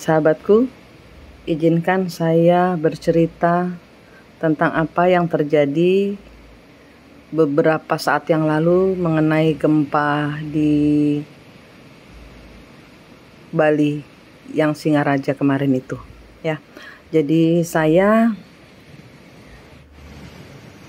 Sahabatku, izinkan saya bercerita tentang apa yang terjadi beberapa saat yang lalu mengenai gempa di Bali yang Singaraja kemarin itu, ya. Jadi saya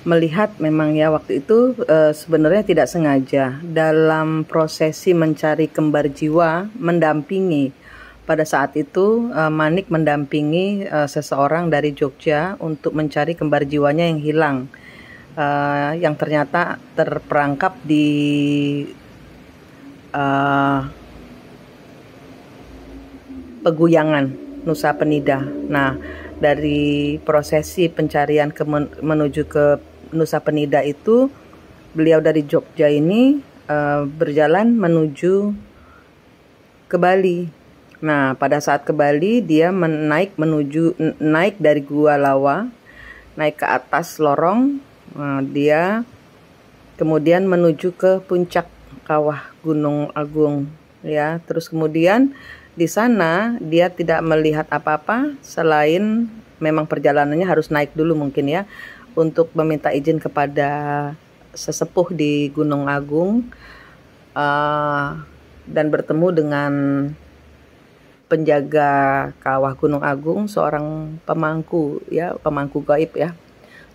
melihat memang ya waktu itu sebenarnya tidak sengaja dalam prosesi mencari kembar jiwa, mendampingi pada saat itu Manik mendampingi seseorang dari Jogja untuk mencari kembar jiwanya yang hilang, yang ternyata terperangkap di Peguyangan, Nusa Penida. Nah, dari prosesi pencarian menuju ke Nusa Penida itu, beliau dari Jogja ini berjalan menuju ke Bali. Nah, pada saat ke Bali dia naik dari Gua Lawa, naik ke atas lorong. Dia kemudian menuju ke puncak kawah Gunung Agung, ya. Terus kemudian di sana dia tidak melihat apa-apa selain memang perjalanannya harus naik dulu mungkin ya, untuk meminta izin kepada sesepuh di Gunung Agung dan bertemu dengan penjaga kawah Gunung Agung, seorang pemangku ya, pemangku gaib ya.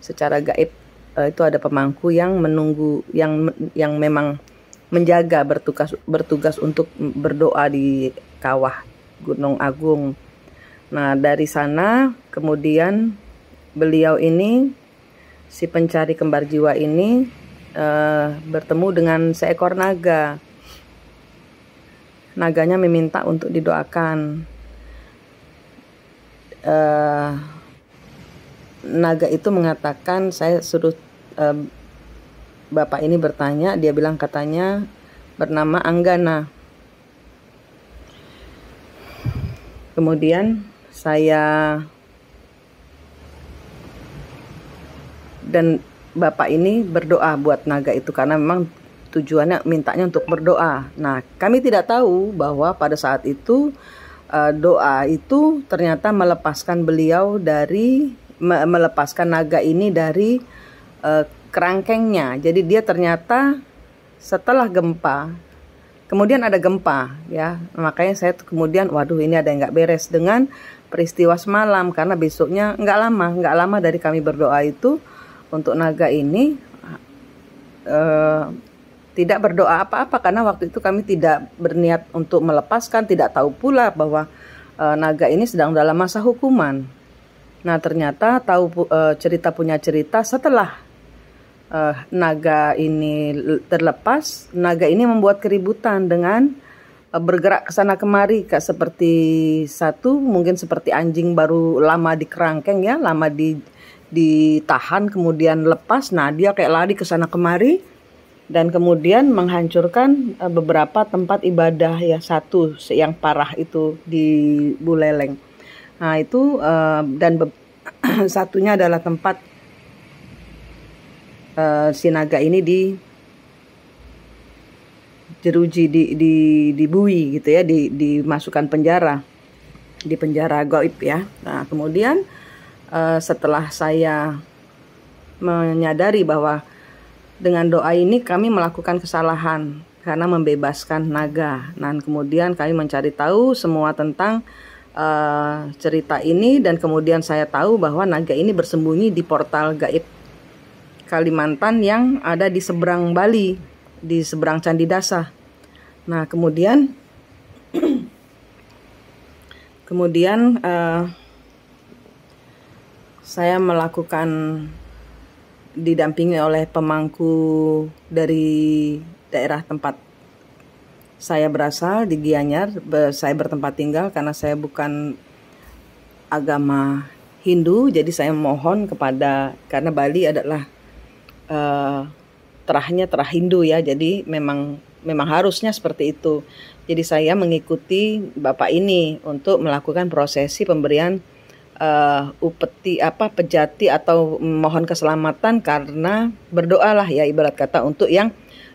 Secara gaib itu ada pemangku yang menunggu, yang memang menjaga, bertugas untuk berdoa di kawah Gunung Agung. Nah, dari sana kemudian beliau ini, si pencari kembar jiwa ini bertemu dengan seekor naga. Naganya meminta untuk didoakan. Naga itu mengatakan, saya suruh bapak ini bertanya, dia bilang katanya bernama Anggana. Kemudian dan bapak ini berdoa buat naga itu karena memang tujuannya mintanya untuk berdoa. Nah, kami tidak tahu bahwa pada saat itu doa itu ternyata melepaskan melepaskan naga ini dari kerangkengnya. Jadi dia ternyata setelah gempa, kemudian ada gempa ya, makanya saya kemudian waduh, ini ada yang nggak beres dengan peristiwa semalam, karena besoknya nggak lama dari kami berdoa itu untuk naga ini tidak berdoa apa-apa, karena waktu itu kami tidak berniat untuk melepaskan, tidak tahu pula bahwa naga ini sedang dalam masa hukuman. Nah, ternyata tahu punya cerita setelah naga ini terlepas, naga ini membuat keributan dengan bergerak ke sana kemari, seperti mungkin seperti anjing baru lama di kerangkeng ya, lama ditahan kemudian lepas. Nah, dia kayak lari ke sana kemari dan kemudian menghancurkan beberapa tempat ibadah ya, satu yang parah itu di Buleleng. Nah, itu dan satunya adalah tempat si naga ini dijeruji, dibui gitu ya, dimasukkan di penjara gaib ya. Nah, kemudian setelah saya menyadari bahwa dengan doa ini kami melakukan kesalahan karena membebaskan naga. Nah, kemudian kami mencari tahu semua tentang cerita ini, dan kemudian saya tahu bahwa naga ini bersembunyi di portal gaib Kalimantan yang ada di seberang Bali, di seberang Candi Dasa. Nah, kemudian saya melakukan, didampingi oleh pemangku dari daerah tempat saya berasal di Gianyar. Saya bertempat tinggal karena saya bukan agama Hindu, jadi saya mohon karena Bali adalah terah Hindu ya, jadi memang harusnya seperti itu. Jadi saya mengikuti bapak ini untuk melakukan prosesi pemberian pejati atau mohon keselamatan, karena berdoalah ya, ibarat kata untuk yang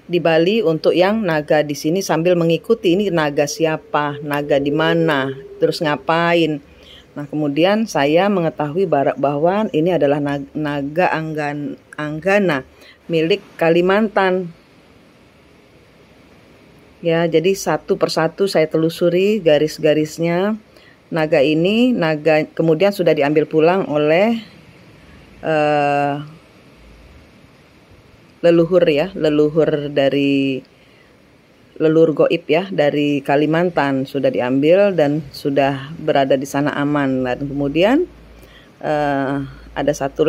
di Bali untuk yang naga di sini sambil mengikuti ini naga siapa, naga di mana, terus ngapain. Nah, kemudian saya mengetahui bahwa ini adalah naga Anggana milik Kalimantan. Ya, jadi satu persatu saya telusuri garis-garisnya. Naga ini, kemudian sudah diambil pulang oleh leluhur goib ya dari Kalimantan, sudah diambil dan sudah berada di sana aman. Dan kemudian ada satu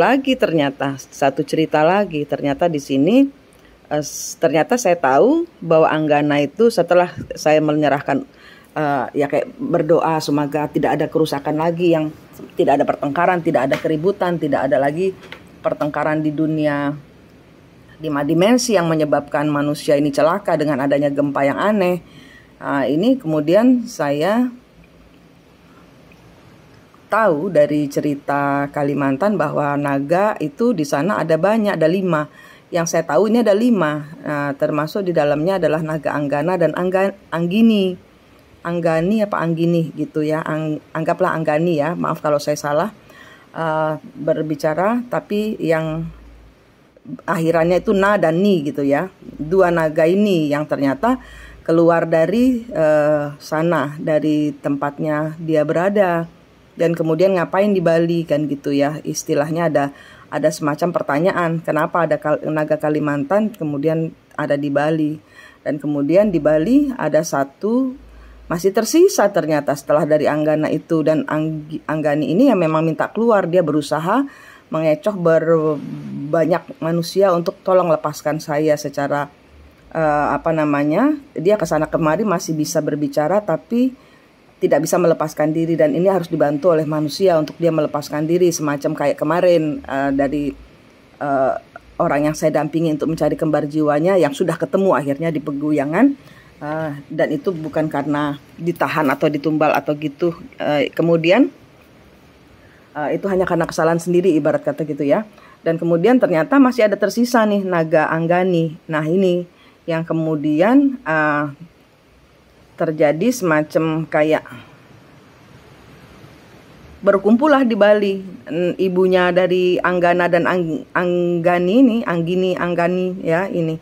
cerita lagi ternyata di sini. Ternyata saya tahu bahwa Anggana itu setelah saya menyerahkan ya kayak berdoa semoga tidak ada kerusakan lagi, yang tidak ada pertengkaran, tidak ada keributan, tidak ada lagi pertengkaran di dunia 5 dimensi yang menyebabkan manusia ini celaka dengan adanya gempa yang aneh. Ini kemudian saya tahu dari cerita Kalimantan bahwa naga itu di sana ada banyak, ada 5. Yang saya tahu ini ada 5, termasuk di dalamnya adalah naga Anggana dan Anggini. Anggani apa Anggini gitu ya, anggaplah Anggani ya, maaf kalau saya salah berbicara, tapi yang akhirannya itu na dan ni gitu ya. 2 naga ini yang ternyata keluar dari sana, dari tempatnya dia berada, dan kemudian ngapain di Bali kan gitu ya. Istilahnya ada semacam pertanyaan, kenapa ada naga Kalimantan kemudian ada di Bali. Dan kemudian di Bali ada satu masih tersisa ternyata setelah dari Anggana itu, dan Anggani ini yang memang minta keluar. Dia berusaha mengecoh banyak manusia untuk tolong lepaskan saya secara dia kesana kemari masih bisa berbicara tapi tidak bisa melepaskan diri, dan ini harus dibantu oleh manusia untuk dia melepaskan diri, semacam kayak kemarin dari orang yang saya dampingi untuk mencari kembar jiwanya yang sudah ketemu akhirnya di Peguyangan, dan itu bukan karena ditahan atau ditumbal atau gitu, kemudian itu hanya karena kesalahan sendiri ibarat kata gitu ya. Dan kemudian ternyata masih ada tersisa nih naga Anggani. Nah, ini yang kemudian terjadi semacam kayak berkumpullah di Bali. Ibunya dari Anggana dan Anggani ini, Anggani ya, ini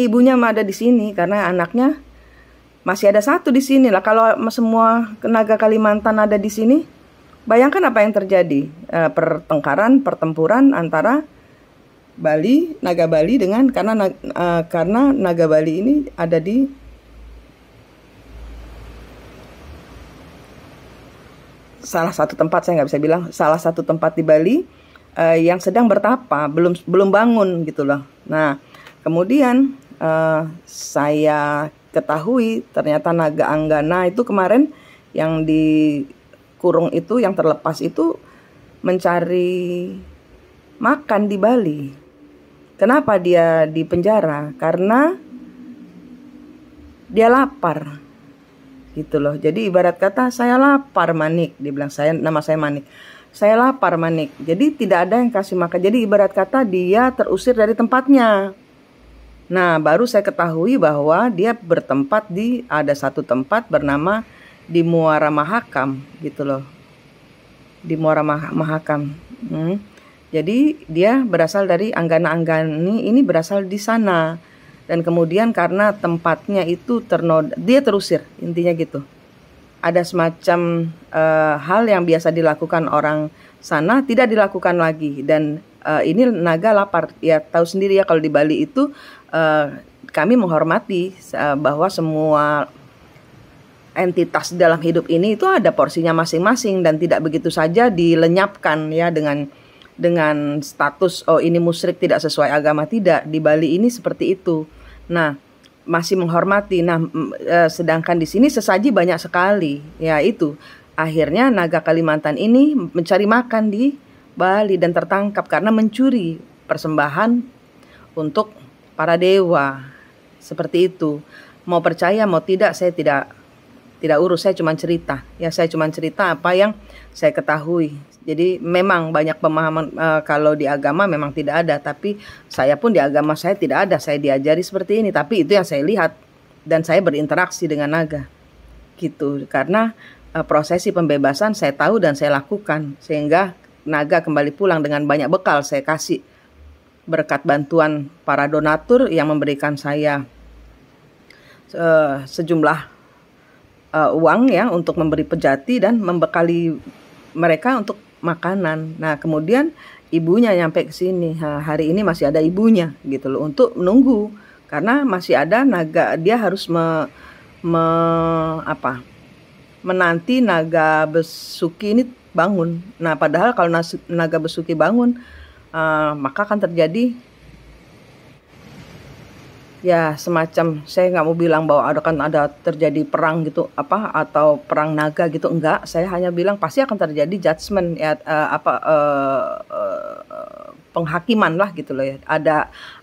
ibunya ada di sini karena anaknya masih ada satu di sini lah. Kalau semua naga Kalimantan ada di sini, bayangkan apa yang terjadi, pertempuran antara naga Bali dengan karena naga Bali ini ada di salah satu tempat, saya nggak bisa bilang salah satu tempat di Bali yang sedang bertapa, belum bangun gitu loh. Nah, kemudian saya ketahui ternyata naga Anggana itu kemarin yang di kurung itu, yang terlepas itu mencari makan di Bali. Kenapa dia di penjara? Karena dia lapar gitu loh. Jadi ibarat kata, saya lapar Manik, dia bilang, nama saya Manik, saya lapar Manik. Jadi tidak ada yang kasih makan. Jadi ibarat kata dia terusir dari tempatnya. Nah, baru saya ketahui bahwa dia bertempat ada satu tempat bernama di Muara Mahakam gitu loh, di Muara Mahakam. Jadi dia berasal dari Anggana-Anggani ini berasal di sana, dan kemudian karena tempatnya itu dia terusir, intinya gitu. Ada semacam hal yang biasa dilakukan orang sana tidak dilakukan lagi, dan ini naga lapar. Ya tahu sendiri ya kalau di Bali itu kami menghormati bahwa semua entitas dalam hidup ini itu ada porsinya masing-masing dan tidak begitu saja dilenyapkan ya dengan status ini musyrik tidak sesuai agama, tidak. Di Bali ini seperti itu. Nah, masih menghormati. Nah, sedangkan di sini sesaji banyak sekali. Ya itu. Akhirnya naga Kalimantan ini mencari makan di Bali dan tertangkap karena mencuri persembahan untuk para dewa. Seperti itu. Mau percaya mau tidak, saya tidak tidak urus, saya cuma cerita. Ya, saya cuma cerita apa yang saya ketahui. Jadi memang banyak pemahaman kalau di agama memang tidak ada, tapi saya pun di agama saya tidak ada. Saya diajari seperti ini, tapi itu yang saya lihat dan saya berinteraksi dengan naga. Gitu. Karena prosesi pembebasan saya tahu dan saya lakukan, sehingga naga kembali pulang dengan banyak bekal saya kasih berkat bantuan para donatur yang memberikan saya sejumlah uang ya untuk memberi pejati dan membekali mereka untuk makanan. Nah, kemudian ibunya nyampe ke sini. Hari ini masih ada ibunya gitu loh, untuk menunggu karena masih ada naga. Dia harus menanti naga besuki ini bangun. Nah, padahal kalau naga besuki bangun, maka akan terjadi ya semacam, saya nggak mau bilang bahwa ada terjadi perang gitu atau perang naga gitu, enggak. Saya hanya bilang pasti akan terjadi judgement ya, penghakiman lah gitu loh ya.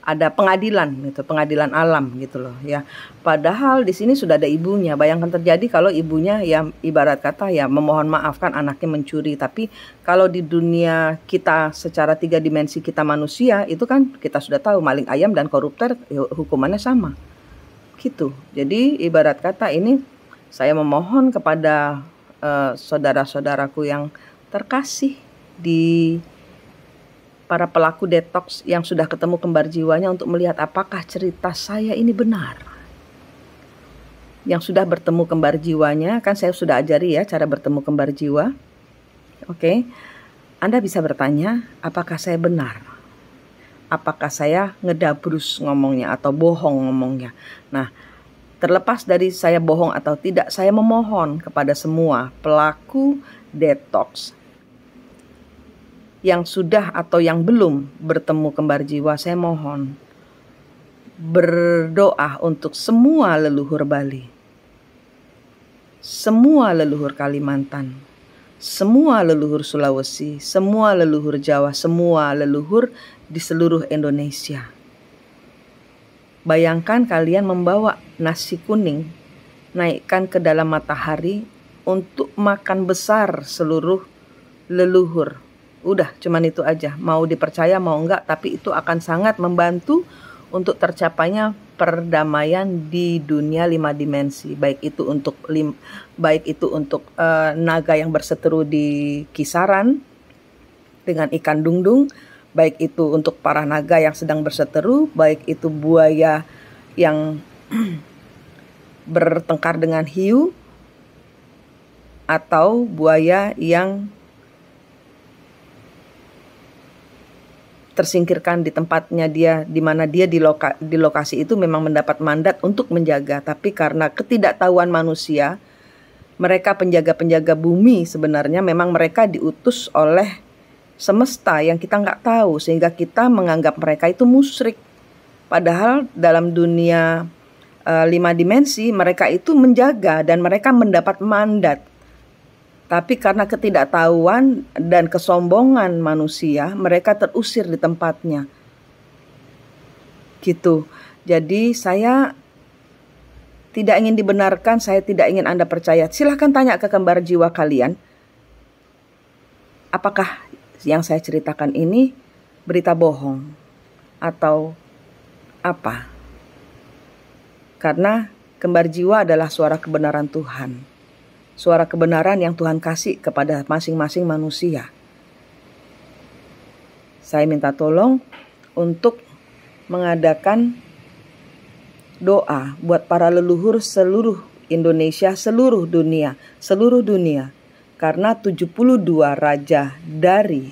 Ada pengadilan gitu, pengadilan alam gitu loh ya. Padahal di sini sudah ada ibunya. Bayangkan terjadi kalau ibunya ya ibarat kata ya memohon maaf kan anaknya mencuri. Tapi kalau di dunia kita secara 3 dimensi kita manusia, itu kan kita sudah tahu maling ayam dan koruptor hukumannya sama. Gitu. Jadi ibarat kata ini saya memohon kepada saudara-saudaraku yang terkasih di para pelaku detox yang sudah ketemu kembar jiwanya untuk melihat apakah cerita saya ini benar. Yang sudah bertemu kembar jiwanya, kan saya sudah ajari ya cara bertemu kembar jiwa. Oke. Anda bisa bertanya, apakah saya benar? Apakah saya ngedabrus ngomongnya atau bohong ngomongnya? Nah, terlepas dari saya bohong atau tidak, saya memohon kepada semua pelaku detox yang sudah atau yang belum bertemu kembar jiwa, saya mohon berdoa untuk semua leluhur Bali, semua leluhur Kalimantan, semua leluhur Sulawesi, semua leluhur Jawa, semua leluhur di seluruh Indonesia. Bayangkan kalian membawa nasi kuning, naikkan ke dalam matahari untuk makan besar seluruh leluhur. Udah, cuman itu aja. Mau dipercaya mau enggak, tapi itu akan sangat membantu untuk tercapainya perdamaian di dunia 5 dimensi. Baik itu untuk naga yang berseteru di kisaran dengan ikan dungdung, baik itu untuk para naga yang sedang berseteru, baik itu buaya yang bertengkar dengan hiu, atau buaya yang tersingkirkan di tempatnya dia, di mana dia di lokasi itu memang mendapat mandat untuk menjaga, tapi karena ketidaktahuan manusia, mereka penjaga-penjaga bumi sebenarnya memang mereka diutus oleh semesta yang kita nggak tahu, sehingga kita menganggap mereka itu musyrik. Padahal dalam dunia 5 dimensi mereka itu menjaga dan mereka mendapat mandat. Tapi karena ketidaktahuan dan kesombongan manusia, mereka terusir di tempatnya. Gitu. Jadi saya tidak ingin dibenarkan, saya tidak ingin Anda percaya. Silahkan tanya ke kembar jiwa kalian, apakah yang saya ceritakan ini berita bohong atau apa? Karena kembar jiwa adalah suara kebenaran Tuhan. Suara kebenaran yang Tuhan kasih kepada masing-masing manusia. Saya minta tolong untuk mengadakan doa buat para leluhur seluruh Indonesia, seluruh dunia. Karena 72 raja dari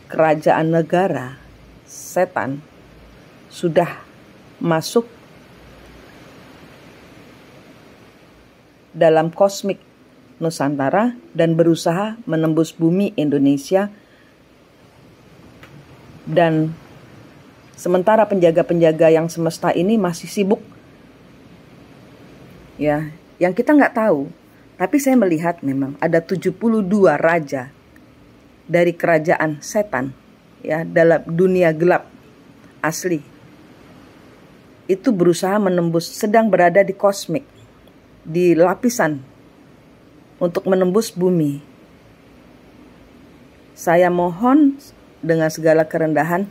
kerajaan negara setan sudah masuk dalam kosmik Nusantara dan berusaha menembus bumi Indonesia, dan sementara penjaga-penjaga yang semesta ini masih sibuk ya, yang kita nggak tahu. Tapi saya melihat memang ada 72 raja dari kerajaan setan ya, dalam dunia gelap asli itu berusaha menembus, sedang berada di kosmik, di lapisan untuk menembus bumi. Saya mohon dengan segala kerendahan,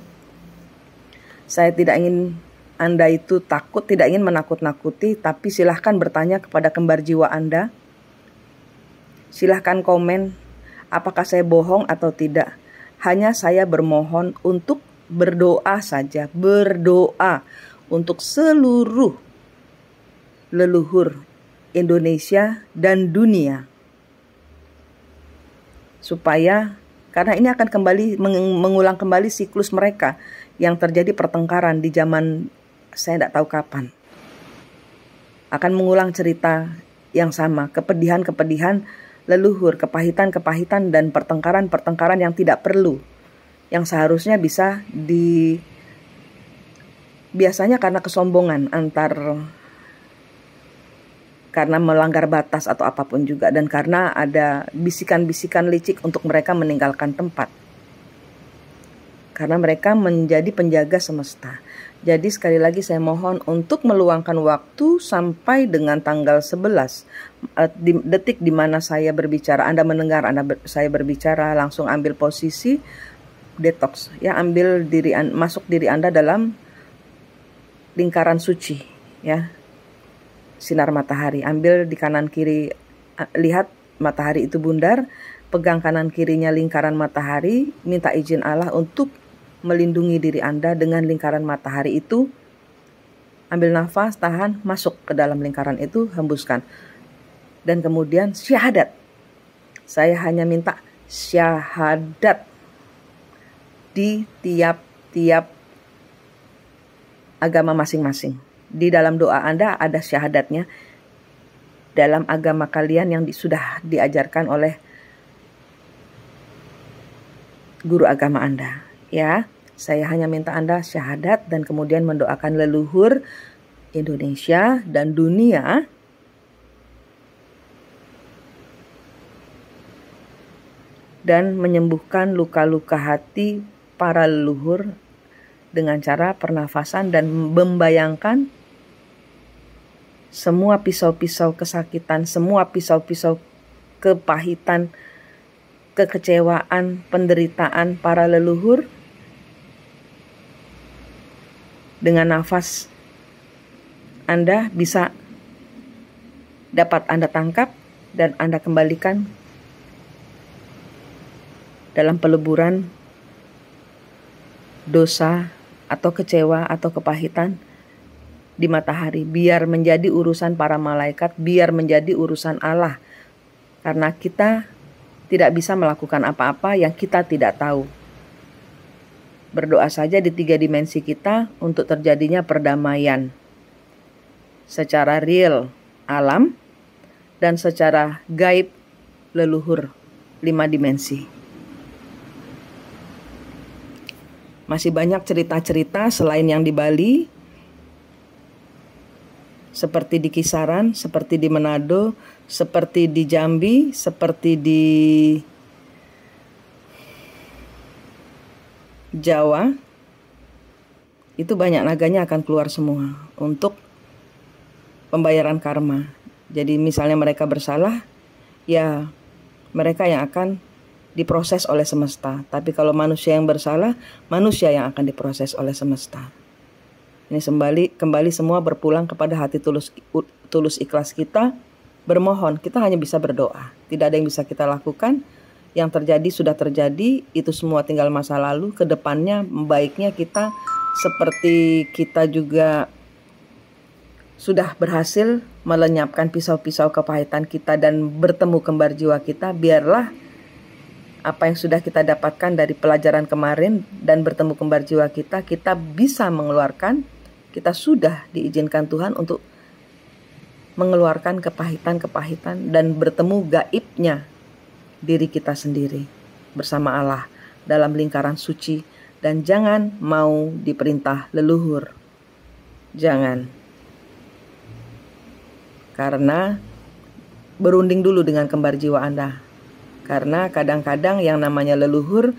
saya tidak ingin Anda itu takut, tidak ingin menakut-nakuti, tapi silahkan bertanya kepada kembar jiwa Anda. Silahkan komen apakah saya bohong atau tidak. Hanya saya bermohon untuk berdoa saja, berdoa untuk seluruh leluhur Indonesia dan dunia. Supaya, karena ini akan kembali mengulang kembali siklus mereka yang terjadi pertengkaran di zaman saya tidak tahu kapan. Akan mengulang cerita yang sama, kepedihan-kepedihan leluhur, kepahitan-kepahitan dan pertengkaran-pertengkaran yang tidak perlu, yang seharusnya bisa biasanya karena kesombongan karena melanggar batas atau apapun juga, dan karena ada bisikan-bisikan licik untuk mereka meninggalkan tempat. Karena mereka menjadi penjaga semesta. Jadi sekali lagi saya mohon untuk meluangkan waktu sampai dengan tanggal 11 detik di mana saya berbicara. Anda mendengar saya berbicara, langsung ambil posisi detox, ya, ambil masuk diri Anda dalam lingkaran suci, ya, sinar matahari. Ambil di kanan kiri, lihat matahari itu bundar, pegang kanan kirinya lingkaran matahari, minta izin Allah untuk melindungi diri Anda dengan lingkaran matahari itu. Ambil nafas, tahan, masuk ke dalam lingkaran itu, hembuskan. Dan kemudian syahadat. Saya hanya minta syahadat di tiap-tiap agama masing-masing. Di dalam doa Anda ada syahadatnya. Dalam agama kalian yang sudah diajarkan oleh guru agama Anda. Ya, saya hanya minta Anda syahadat dan kemudian mendoakan leluhur Indonesia dan dunia dan menyembuhkan luka-luka hati para leluhur dengan cara pernafasan dan membayangkan semua pisau-pisau kesakitan, semua pisau-pisau kepahitan, kekecewaan, penderitaan para leluhur. Dengan nafas Anda bisa dapat Anda tangkap dan Anda kembalikan dalam peleburan dosa atau kecewa atau kepahitan di matahari, biar menjadi urusan para malaikat, biar menjadi urusan Allah. Karena kita tidak bisa melakukan apa-apa yang kita tidak tahu. Berdoa saja di 3 dimensi kita untuk terjadinya perdamaian secara real alam dan secara gaib leluhur 5 dimensi. Masih banyak cerita-cerita selain yang di Bali, seperti di Kisaran, seperti di Manado, seperti di Jambi, seperti di Jawa. Itu banyak naganya akan keluar semua untuk pembayaran karma. Jadi misalnya mereka bersalah, ya mereka yang akan diproses oleh semesta. Tapi kalau manusia yang bersalah, manusia yang akan diproses oleh semesta. Ini kembali semua berpulang kepada hati tulus ikhlas kita. Bermohon, kita hanya bisa berdoa. Tidak ada yang bisa kita lakukan. Yang terjadi sudah terjadi, itu semua tinggal masa lalu. Kedepannya baiknya kita seperti kita juga sudah berhasil melenyapkan pisau-pisau kepahitan kita dan bertemu kembar jiwa kita. Biarlah apa yang sudah kita dapatkan dari pelajaran kemarin dan bertemu kembar jiwa kita, kita bisa mengeluarkan, kita sudah diizinkan Tuhan untuk mengeluarkan kepahitan-kepahitan dan bertemu gaibnya diri kita sendiri bersama Allah dalam lingkaran suci. Dan jangan mau diperintah leluhur. Jangan. Karena berunding dulu dengan kembar jiwa Anda. Karena kadang-kadang yang namanya leluhur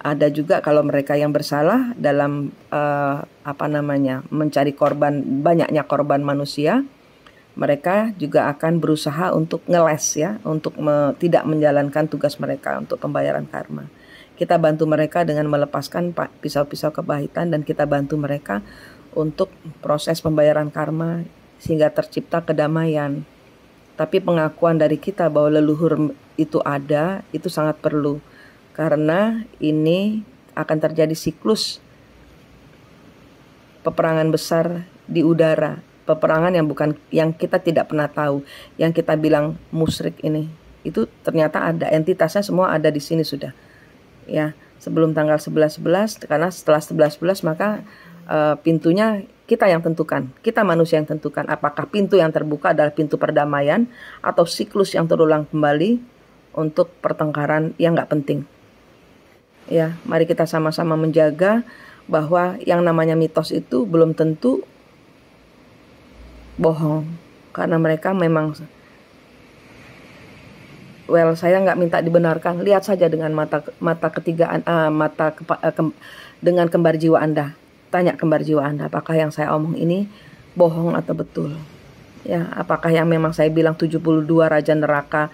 ada juga kalau mereka yang bersalah dalam mencari korban, banyaknya korban manusia, mereka juga akan berusaha untuk ngeles ya, untuk tidak menjalankan tugas mereka untuk pembayaran karma. Kita bantu mereka dengan melepaskan pisau-pisau kepahitan, dan kita bantu mereka untuk proses pembayaran karma sehingga tercipta kedamaian. Tapi pengakuan dari kita bahwa leluhur itu ada, itu sangat perlu. Karena ini akan terjadi siklus peperangan besar di udara. Peperangan yang kita tidak pernah tahu, yang kita bilang musyrik ini, itu ternyata ada, entitasnya semua ada di sini sudah. Ya, sebelum tanggal 11.11, karena setelah 11.11 maka pintunya kita yang tentukan, kita manusia yang tentukan apakah pintu yang terbuka adalah pintu perdamaian atau siklus yang terulang kembali untuk pertengkaran yang nggak penting. Ya, mari kita sama-sama menjaga bahwa yang namanya mitos itu belum tentu bohong, karena mereka memang, saya nggak minta dibenarkan, lihat saja dengan mata ketigaan, dengan kembar jiwa Anda, tanya kembar jiwa Anda, apakah yang saya omong ini bohong atau betul? Ya, apakah yang memang saya bilang 72 raja neraka,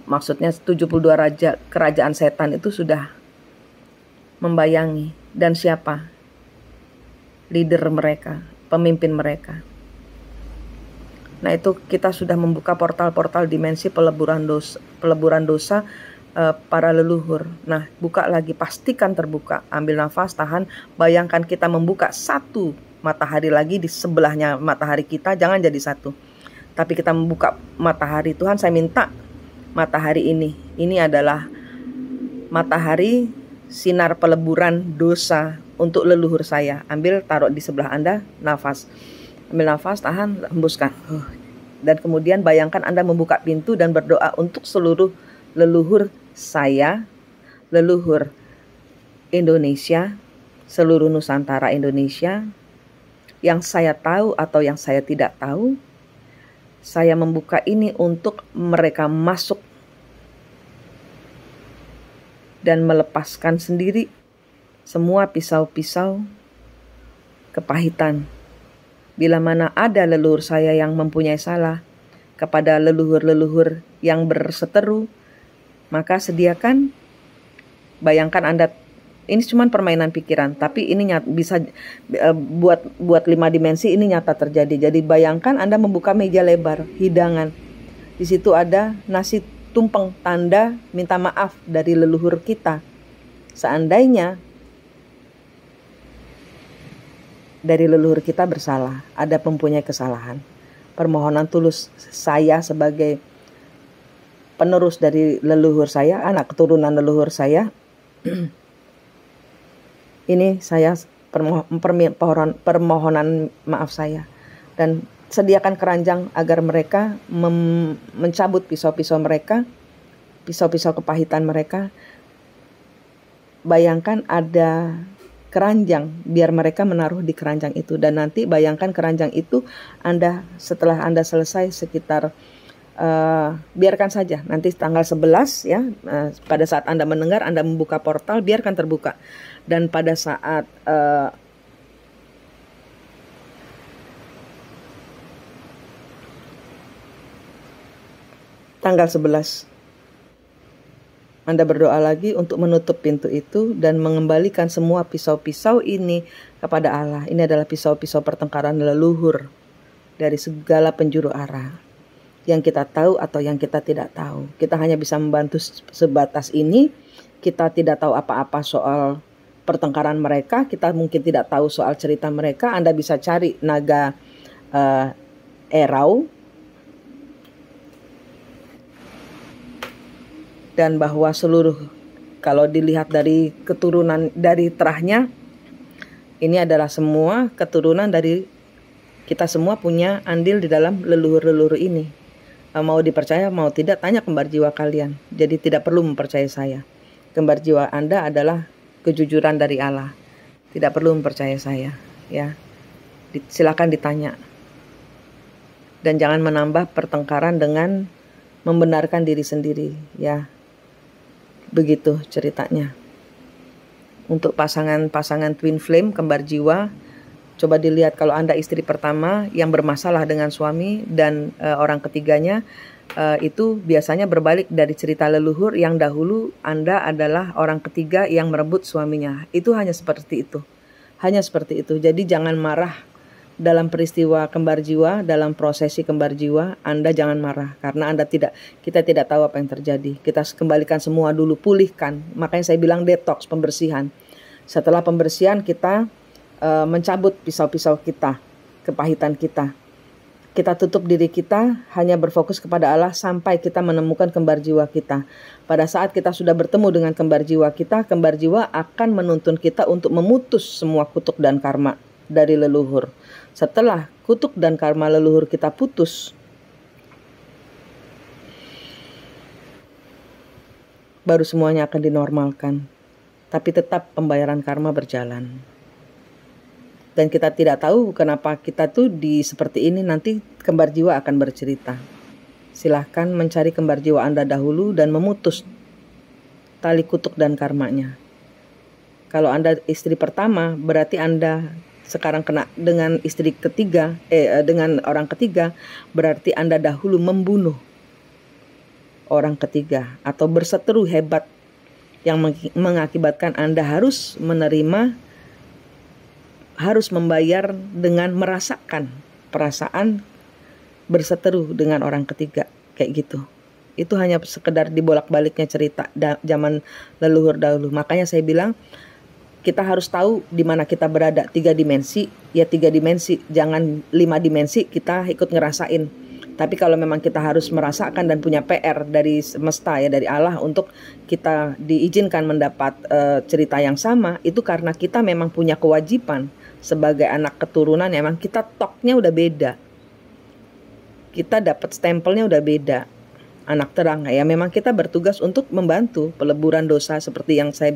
maksudnya 72 raja kerajaan setan itu sudah membayangi, dan siapa leader mereka, pemimpin mereka? Nah, itu kita sudah membuka portal-portal dimensi peleburan dosa para leluhur. Nah, buka lagi, pastikan terbuka. Ambil nafas, tahan, bayangkan kita membuka satu matahari lagi di sebelahnya matahari kita, jangan jadi satu. Tapi kita membuka matahari. Tuhan, saya minta matahari ini adalah matahari sinar peleburan dosa untuk leluhur saya. Ambil, taruh di sebelah Anda, nafas. Ambil nafas, tahan, hembuskan. Dan kemudian bayangkan Anda membuka pintu dan berdoa untuk seluruh leluhur saya, leluhur Indonesia, seluruh Nusantara Indonesia, yang saya tahu atau yang saya tidak tahu. Saya membuka ini untuk mereka masuk dan melepaskan sendiri semua pisau-pisau kepahitan. Bila mana ada leluhur saya yang mempunyai salah kepada leluhur-leluhur yang berseteru, maka sediakan, bayangkan Anda, ini cuma permainan pikiran, tapi ini bisa buat 5 dimensi, ini nyata terjadi. Jadi bayangkan Anda membuka meja lebar, hidangan. Di situ ada nasi tumpeng, tanda minta maaf dari leluhur kita. Seandainya dari leluhur kita bersalah, ada mempunyai kesalahan, permohonan tulus saya sebagai penerus dari leluhur saya, anak keturunan leluhur saya, ini saya permohonan maaf saya, dan sediakan keranjang agar mereka mencabut pisau-pisau mereka, pisau-pisau kepahitan mereka. Bayangkan ada keranjang, biar mereka menaruh di keranjang itu, dan nanti bayangkan keranjang itu setelah Anda selesai sekitar biarkan saja nanti tanggal 11 ya, pada saat Anda mendengar, Anda membuka portal, biarkan terbuka, dan pada saat tanggal 11 Anda berdoa lagi untuk menutup pintu itu dan mengembalikan semua pisau-pisau ini kepada Allah. Ini adalah pisau-pisau pertengkaran leluhur dari segala penjuru arah, yang kita tahu atau yang kita tidak tahu. Kita hanya bisa membantu sebatas ini. Kita tidak tahu apa-apa soal pertengkaran mereka. Kita mungkin tidak tahu soal cerita mereka. Anda bisa cari naga Erau, dan bahwa seluruh, kalau dilihat dari keturunan, dari terahnya, ini adalah semua keturunan dari kita semua punya andil di dalam leluhur-leluhur ini. Mau dipercaya mau tidak, tanya kembar jiwa kalian. Jadi tidak perlu mempercayai saya. Kembar jiwa Anda adalah kejujuran dari Allah. Tidak perlu mempercayai saya, ya. Silakan ditanya. Dan jangan menambah pertengkaran dengan membenarkan diri sendiri, ya. Begitu ceritanya. Untuk pasangan twin flame, kembar jiwa, Coba dilihat kalau Anda istri pertama yang bermasalah dengan suami dan orang ketiganya, itu biasanya berbalik dari cerita leluhur yang dahulu Anda adalah orang ketiga yang merebut suaminya. Itu hanya seperti itu. Hanya seperti itu. Jadi jangan marah dalam peristiwa kembar jiwa, dalam prosesi kembar jiwa. Anda jangan marah karena kita tidak tahu apa yang terjadi. Kita kembalikan semua dulu, pulihkan. Makanya saya bilang detox, pembersihan. Setelah pembersihan kita mencabut pisau-pisau kita, kepahitan kita. Kita tutup diri kita, hanya berfokus kepada Allah sampai kita menemukan kembar jiwa kita. Pada saat kita sudah bertemu dengan kembar jiwa kita, kembar jiwa akan menuntun kita untuk memutus semua kutuk dan karma dari leluhur. Setelah kutuk dan karma leluhur kita putus, baru semuanya akan dinormalkan. Tapi tetap pembayaran karma berjalan. Dan kita tidak tahu kenapa kita tuh seperti ini, nanti kembar jiwa akan bercerita. Silahkan mencari kembar jiwa Anda dahulu dan memutus tali kutuk dan karmanya. Kalau Anda istri pertama, berarti Anda sekarang kena dengan istri ketiga, dengan orang ketiga, berarti Anda dahulu membunuh orang ketiga atau berseteru hebat yang mengakibatkan Anda harus membayar dengan merasakan perasaan berseteru dengan orang ketiga, kayak gitu. Itu hanya sekedar dibolak-baliknya cerita zaman leluhur dahulu. Makanya saya bilang kita harus tahu di mana kita berada. 3 dimensi, ya 3 dimensi, jangan 5 dimensi kita ikut ngerasain. Tapi kalau memang kita harus merasakan dan punya PR dari semesta, ya dari Allah, untuk kita diizinkan mendapat cerita yang sama, itu karena kita memang punya kewajiban sebagai anak keturunan. Memang kita toknya udah beda, kita dapat stempelnya udah beda, anak terang. Ya memang kita bertugas untuk membantu peleburan dosa seperti yang saya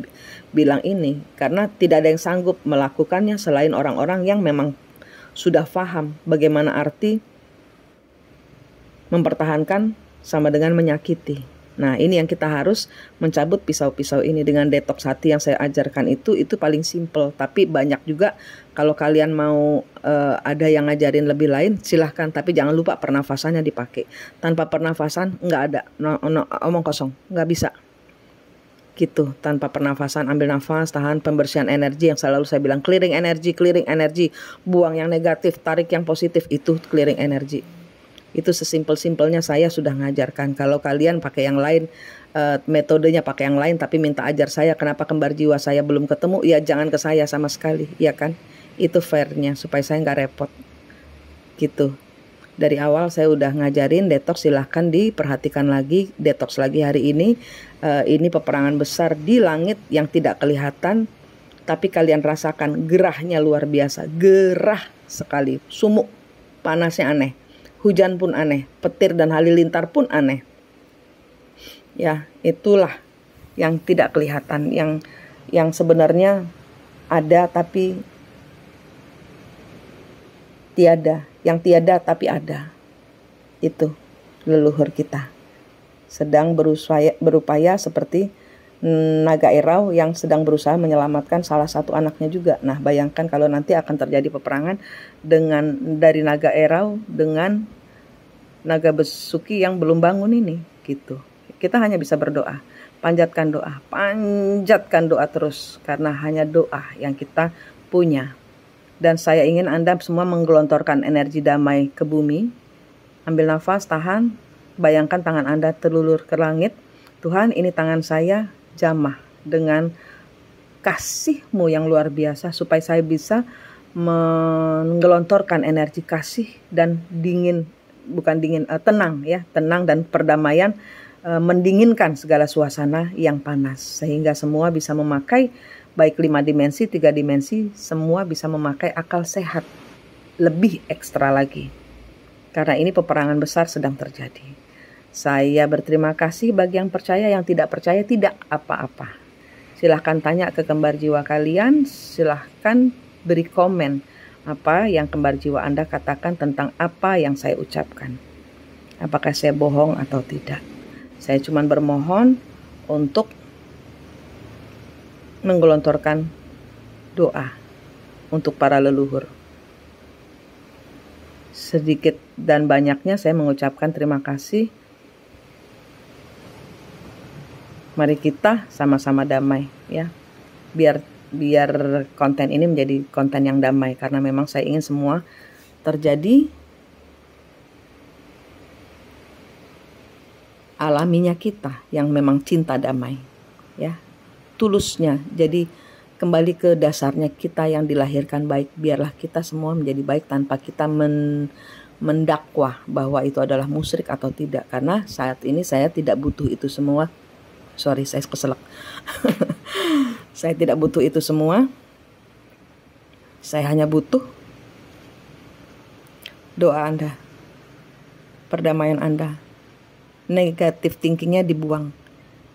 bilang ini, karena tidak ada yang sanggup melakukannya selain orang-orang yang memang sudah paham bagaimana arti mempertahankan sama dengan menyakiti. Nah, ini yang kita harus mencabut pisau-pisau ini dengan detox hati yang saya ajarkan itu paling simple. Tapi banyak juga, kalau kalian mau ada yang ngajarin lebih lain, silahkan. Tapi jangan lupa pernafasannya dipakai. Tanpa pernafasan nggak ada, omong kosong, nggak bisa. Gitu, tanpa pernafasan, ambil nafas, tahan, pembersihan energi yang selalu saya bilang, clearing energi, buang yang negatif, tarik yang positif, itu clearing energi. Itu sesimpel-simpelnya saya sudah ngajarkan. Kalau kalian pakai yang lain, metodenya pakai yang lain, tapi minta ajar saya kenapa kembar jiwa saya belum ketemu, ya jangan ke saya sama sekali, ya kan? Itu fairnya, supaya saya nggak repot. Gitu. Dari awal saya udah ngajarin detox, silahkan diperhatikan lagi, detox lagi hari ini. Ini peperangan besar di langit yang tidak kelihatan, tapi kalian rasakan gerahnya luar biasa, gerah sekali, sumuk, panasnya aneh. Hujan pun aneh, petir dan halilintar pun aneh. Ya, itulah yang tidak kelihatan, yang sebenarnya ada tapi tiada, yang tiada tapi ada. Itu leluhur kita sedang berupaya seperti naga erau yang sedang berusaha menyelamatkan salah satu anaknya juga. Nah, bayangkan kalau nanti akan terjadi peperangan dari naga erau dengan naga besuki yang belum bangun ini, gitu. Kita hanya bisa berdoa, panjatkan doa terus, karena hanya doa yang kita punya. Dan saya ingin Anda semua menggelontorkan energi damai ke bumi. Ambil nafas, tahan, bayangkan tangan Anda terulur ke langit. Tuhan, ini tangan saya jamah dengan kasih-Mu yang luar biasa, supaya saya bisa menggelontorkan energi kasih dan tenang dan perdamaian, mendinginkan segala suasana yang panas, sehingga semua bisa memakai, baik 5 dimensi, 3 dimensi, semua bisa memakai akal sehat lebih ekstra lagi, karena ini peperangan besar sedang terjadi. Saya berterima kasih bagi yang percaya, yang tidak percaya tidak apa-apa. Silahkan tanya ke kembar jiwa kalian, silahkan beri komen apa yang kembar jiwa Anda katakan tentang apa yang saya ucapkan. Apakah saya bohong atau tidak? Saya cuma bermohon untuk menggelontorkan doa untuk para leluhur. Sedikit dan banyaknya saya mengucapkan terima kasih. Mari kita sama-sama damai ya. Biar konten ini menjadi konten yang damai, karena memang saya ingin semua terjadi alaminya kita yang memang cinta damai ya, tulusnya. Jadi kembali ke dasarnya kita yang dilahirkan baik. Biarlah kita semua menjadi baik tanpa kita mendakwah bahwa itu adalah musyrik atau tidak, karena saat ini saya tidak butuh itu semua. Sorry, saya keselak. Saya tidak butuh itu semua. Saya hanya butuh doa Anda, perdamaian Anda. Negatif thinkingnya dibuang,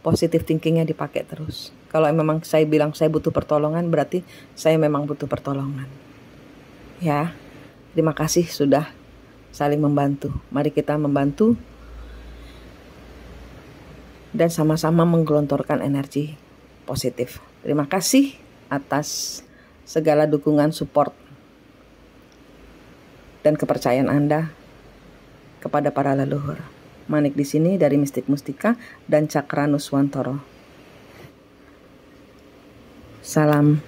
positif thinkingnya dipakai terus. Kalau memang saya bilang saya butuh pertolongan, berarti saya memang butuh pertolongan. Ya, terima kasih sudah saling membantu. Mari kita membantu dan sama-sama menggelontorkan energi positif. Terima kasih atas segala dukungan, support, dan kepercayaan Anda kepada para leluhur. Manik di sini dari Mistik Mustika dan Cakra Nuswantoro. Salam